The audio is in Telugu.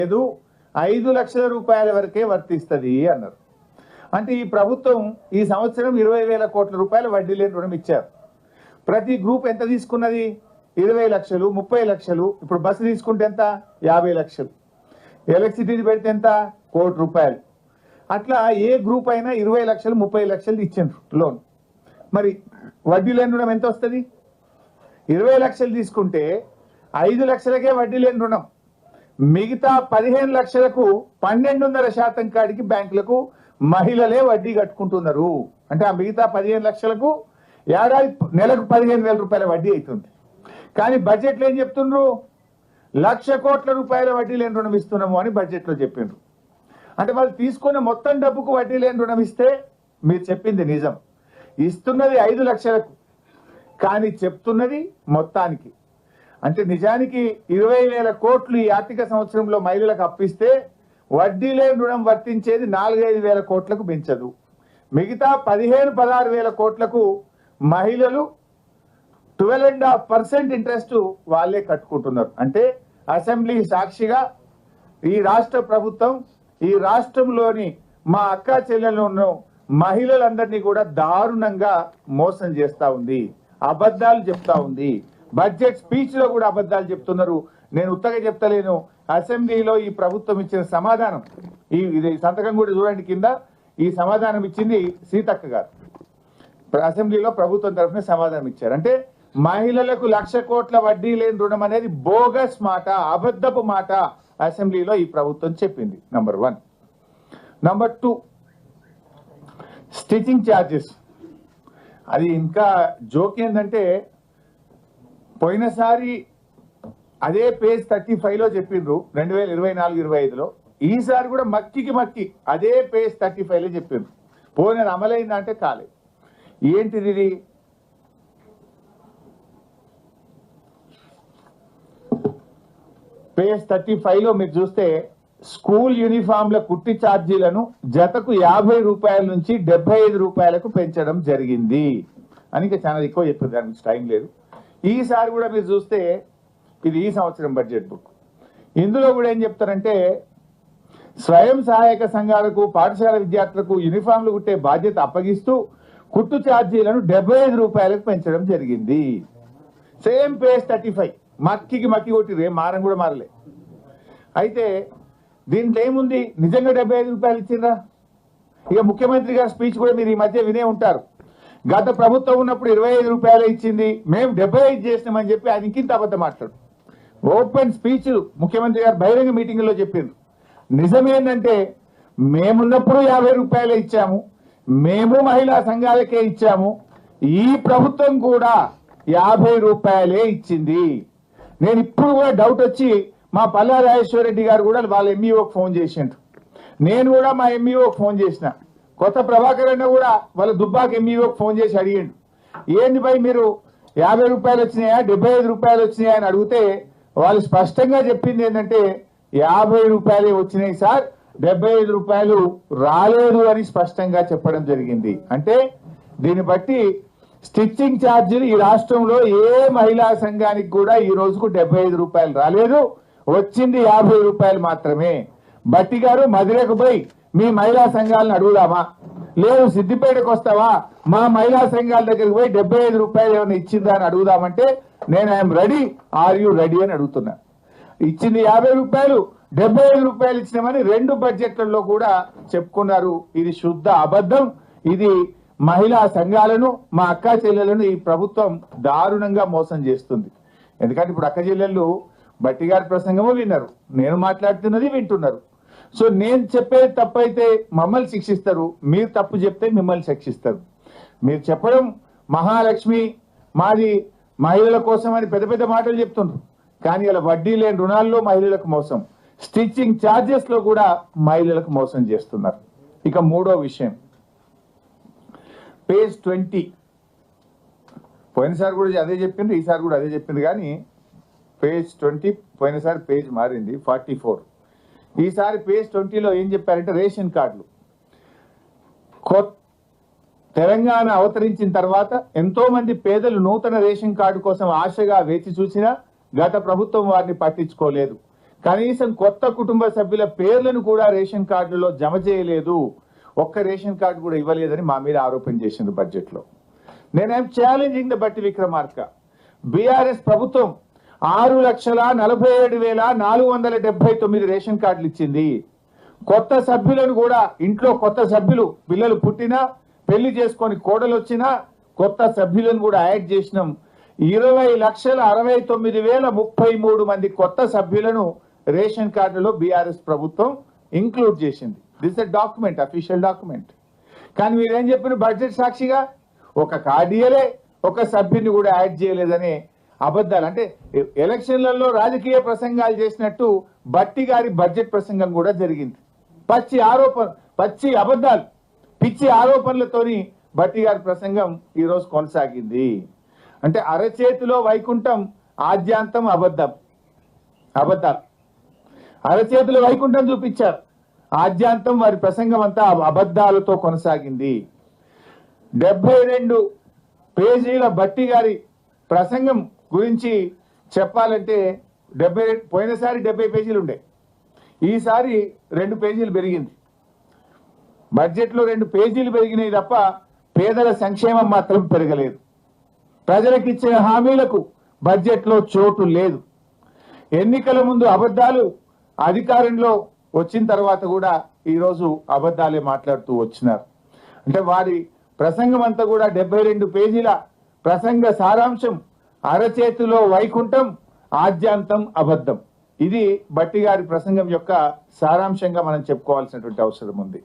లేదు 5 లక్షల రూపాయల వరకే వర్తిస్తుంది అన్నారు. అంటే ఈ ప్రభుత్వం ఈ సంవత్సరం 20,000 కోట్ల రూపాయల వడ్డీ లేని రుణం ఇచ్చారు. ప్రతి గ్రూప్ ఎంత తీసుకున్నది? 20 లక్షలు, 30 లక్షలు. ఇప్పుడు బస్సు తీసుకుంటే ఎంత? 50 లక్షలు. ఎలక్ట్రిసిటీ పెడితే ఎంత? 1 కోటి రూపాయలు. అట్లా ఏ గ్రూప్ అయినా 20 లక్షలు, 30 లక్షలు ఇచ్చిండ్రు లోన్. మరి వడ్డీ లేని రుణం ఎంత వస్తుంది? 20 లక్షలు తీసుకుంటే 5 లక్షలకే వడ్డీ లేని రుణం. మిగతా 15 లక్షలకు 12.5% కాడికి బ్యాంకులకు మహిళలే వడ్డీ కట్టుకుంటున్నారు. అంటే ఆ మిగతా 15 లక్షలకు ఏడాది నెలకు 15,000 రూపాయల వడ్డీ అవుతుంది. కానీ బడ్జెట్లో ఏం చెప్తుండ్రు? 1,00,000 కోట్ల రూపాయల వడ్డీ లేని రుణం ఇస్తున్నాము అని బడ్జెట్లో చెప్పిండ్రు. అంటే వాళ్ళు తీసుకున్న మొత్తం డబ్బుకు వడ్డీ లేని రుణం ఇస్తే మీరు చెప్పింది నిజం. ఇస్తున్నది 5 లక్షలకు, కానీ చెప్తున్నది మొత్తానికి. అంటే నిజానికి 20,000 కోట్లు ఈ ఆర్థిక సంవత్సరంలో మహిళలకు అప్పిస్తే వడ్డీ లేని రుణం వర్తించేది 4-5 కోట్లకు పెంచదు. మిగతా 15-16 కోట్లకు మహిళలు 12.5% ఇంట్రెస్ట్ వాళ్ళే కట్టుకుంటున్నారు. అంటే అసెంబ్లీ సాక్షిగా ఈ రాష్ట్ర ప్రభుత్వం ఈ రాష్ట్రంలోని మా అక్క చెల్లెలను మహిళలందరినీ కూడా దారుణంగా మోసం చేస్తా ఉంది, అబద్ధాలు చెప్తా ఉంది. బడ్జెట్ స్పీచ్ లో కూడా అబద్ధాలు చెప్తున్నారు. నేను ఉత్తగా చెప్తలేను. అసెంబ్లీలో ఈ ప్రభుత్వం ఇచ్చిన సమాధానం, ఇది సంతకం కూడా చూడండి కింద, ఈ సమాధానం ఇచ్చింది సీతక్క గారు. అసెంబ్లీలో ప్రభుత్వం తరఫున సమాధానం ఇచ్చారు. అంటే మహిళలకు 1,00,000 కోట్ల వడ్డీ లేని రుణం అనేది బోగస్ మాట, అబద్ధపు మాట అసెంబ్లీలో ఈ ప్రభుత్వం చెప్పింది. నంబర్ 1. Number 2, stitching charges. అది ఇంకా జోక్ ఏంటంటే పోయినసారి అదే పేజ్ 35లో చెప్పిండ్రు 2024-25లో. ఈసారి కూడా మక్కి అదే పేజ్ 35లో చెప్పిండ్రు. పోయిన అమలైందంటే కాలేదు. ఏంటిది ఇది? పేజ్ 35లో మీరు చూస్తే స్కూల్ యూనిఫామ్ల కుట్టి ఛార్జీలను జతకు 50 రూపాయల నుంచి 75 రూపాయలకు పెంచడం జరిగింది అని ఇంకా చాలా ఎక్కువ చెప్పింది. దానికి టైం లేదు. ఈసారి కూడా మీరు చూస్తే ఇది ఈ సంవత్సరం బడ్జెట్ బుక్. ఇందులో కూడా ఏం చెప్తారంటే స్వయం సహాయక సంఘాలకు పాఠశాల విద్యార్థులకు యూనిఫామ్లు కుట్టే బాధ్యత అప్పగిస్తూ కుట్టు ఛార్జీలను 75 రూపాయలకు పెంచడం జరిగింది. సేమ్ పేజ్ 35 మక్కి కొట్టిరే, మారం కూడా మారలే. అయితే దీంట్లో ఏముంది? నిజంగా 75 రూపాయలు ఇచ్చిండ్రా? ఇక ముఖ్యమంత్రి గారి స్పీచ్ కూడా మీరు ఈ మధ్య వినే ఉంటారు. గత ప్రభుత్వం ఉన్నప్పుడు 25 రూపాయలు ఇచ్చింది, మేము 75 చేసినామని చెప్పి ఆయన ఇంకింత అబద్ధం మాట్లాడు. ఓపెన్ స్పీచ్ ముఖ్యమంత్రి గారు బహిరంగ మీటింగ్లో చెప్పిండ్రు. నిజమేంటంటే మేమున్నప్పుడు 50 రూపాయలే ఇచ్చాము, మేము మహిళా సంఘాలకే ఇచ్చాము, ఈ ప్రభుత్వం కూడా 50 రూపాయలే ఇచ్చింది. నేను ఇప్పుడు కూడా డౌట్ వచ్చి మా పల్లా రాజేశ్వరరెడ్డి గారు కూడా వాళ్ళ ఎంఈఓకి ఫోన్ చేసిండ్రు. నేను కూడా మా ఎంఈఓకి ఫోన్ చేసిన. కొత్త ప్రభాకర్ అన్న కూడా వాళ్ళ దుబ్బాక ఎంఈఓకి ఫోన్ చేసి అడిగిండు, ఏంది భయ్ మీరు 50 రూపాయలు వచ్చినాయా 75 రూపాయలు వచ్చినాయా అని అడిగితే వాళ్ళు స్పష్టంగా చెప్పింది ఏంటంటే 50 రూపాయలే వచ్చినాయి సార్, 75 రూపాయలు రాలేదు అని స్పష్టంగా చెప్పడం జరిగింది. అంటే దీన్ని బట్టి స్టిచ్చింగ్ ఛార్జీలు ఈ రాష్ట్రంలో ఏ మహిళా సంఘానికి కూడా ఈ రోజుకు 75 రూపాయలు రాలేదు, వచ్చింది 50 రూపాయలు మాత్రమే. బట్టి గారు మధురకు పోయి మీ మహిళా సంఘాలను అడుగుదామా, లేదు సిద్దిపేటకు వస్తావా మా మహిళా సంఘాల దగ్గరికి పోయి 75 రూపాయలు ఏమైనా ఇచ్చిందా అని అడుగుదామంటే నేను I'm ready, are you ready అని అడుగుతున్నా. ఇచ్చింది 50 రూపాయలు, 75 రూపాయలు ఇచ్చినామని 2 బడ్జెట్లలో కూడా చెప్పుకున్నారు. ఇది శుద్ధ అబద్ధం. ఇది మహిళా సంఘాలను, మా అక్క చెల్లెలను ఈ ప్రభుత్వం దారుణంగా మోసం చేస్తుంది. ఎందుకంటే ఇప్పుడు అక్క చెల్లెళ్ళు బట్టి గారి ప్రసంగము విన్నారు, నేను మాట్లాడుతున్నది వింటున్నారు. సో నేను చెప్పేది తప్పైతే మమ్మల్ని శిక్షిస్తారు, మీరు తప్పు చెప్తే మిమ్మల్ని శిక్షిస్తారు. మీరు చెప్పడం మహాలక్ష్మి మాది మహిళల కోసం అని పెద్ద పెద్ద మాటలు చెప్తున్నారు, కానీ ఇలా వడ్డీ లేని రుణాల్లో మహిళలకు మోసం, స్టిచ్చింగ్ ఛార్జెస్ లో కూడా మహిళలకు మోసం చేస్తున్నారు. ఇక 3వ విషయం పేజ్ 20. పోయినసారి కూడా అదే చెప్పింది, ఈసారి కూడా అదే చెప్పింది. కానీ పేజ్ 20 పోయినసారి పేజ్ మారింది 44. ఈసారి పేజ్ 20లో ఏం చెప్పారంటే రేషన్ కార్డులు. తెలంగాణ అవతరించిన తర్వాత ఎంతో మంది పేదలు నూతన రేషన్ కార్డు కోసం ఆశగా వేచి చూసినా గత ప్రభుత్వం వారిని పట్టించుకోలేదు. కనీసం కొత్త కుటుంబ సభ్యుల పేర్లను కూడా రేషన్ కార్డులో జమ చేయలేదు, ఒక్క రేషన్ కార్డు కూడా ఇవ్వలేదని మా మీద ఆరోపణ చేసింది బడ్జెట్ లో. నేనేం ఛాలెంజింగ్ ద బట్టి విక్రమార్క. బీఆర్ఎస్ ప్రభుత్వం 6,47,479 రేషన్ కార్డులు ఇచ్చింది. కొత్త సభ్యులను కూడా ఇంట్లో కొత్త సభ్యులు పిల్లలు పుట్టినా పెళ్లి చేసుకొని కోడలు వచ్చినా కొత్త సభ్యులను కూడా యాడ్ చేసినాం. 20,69,033 మంది కొత్త సభ్యులను రేషన్ కార్డులో బీఆర్ఎస్ ప్రభుత్వం ఇంక్లూడ్ చేసింది. This a document, official document. కానీ మీరేం చెప్పిన బడ్జెట్ సాక్షిగా ఒక కార్డు ఇయ్యలే, ఒక సభ్యుని కూడా యాడ్ చేయలేదనే అబద్ధాలు. అంటే ఎలక్షన్లలో రాజకీయ ప్రసంగాలు చేసినట్టు బట్టి గారి బడ్జెట్ ప్రసంగం కూడా జరిగింది. పచ్చి అబద్ధాలు, పిచ్చి ఆరోపణలతోని బట్టి గారి ప్రసంగం ఈరోజు కొనసాగింది. అంటే అరచేతిలో వైకుంఠం, ఆద్యాంతం అబద్ధాలు. అరచేతిలో వైకుంఠం చూపించారు, ఆద్యాంతం వారి ప్రసంగం అంతా అబద్ధాలతో కొనసాగింది. 72 పేజీల బట్టి గారి ప్రసంగం గురించి చెప్పాలంటే పోయినసారి 70 పేజీలు ఉండే, ఈసారి 2 పేజీలు పెరిగింది. బడ్జెట్ లో 2 పేజీలు పెరిగినాయి తప్ప పేదల సంక్షేమం మాత్రం పెరగలేదు. ప్రజలకు ఇచ్చిన హామీలకు బడ్జెట్ లో చోటు లేదు. ఎన్నికల ముందు అబద్ధాలు, అధికారంలో వచ్చిన తర్వాత కూడా ఈరోజు అబద్ధాలే మాట్లాడుతూ వచ్చినారు. అంటే వారి ప్రసంగం అంతా కూడా 72 పేజీల ప్రసంగ సారాంశం అరచేతిలో వైకుంఠం, ఆద్యాంతం అబద్ధం. ఇది బట్టి గారి ప్రసంగం యొక్క సారాంశంగా మనం చెప్పుకోవాల్సినటువంటి అవసరం ఉంది.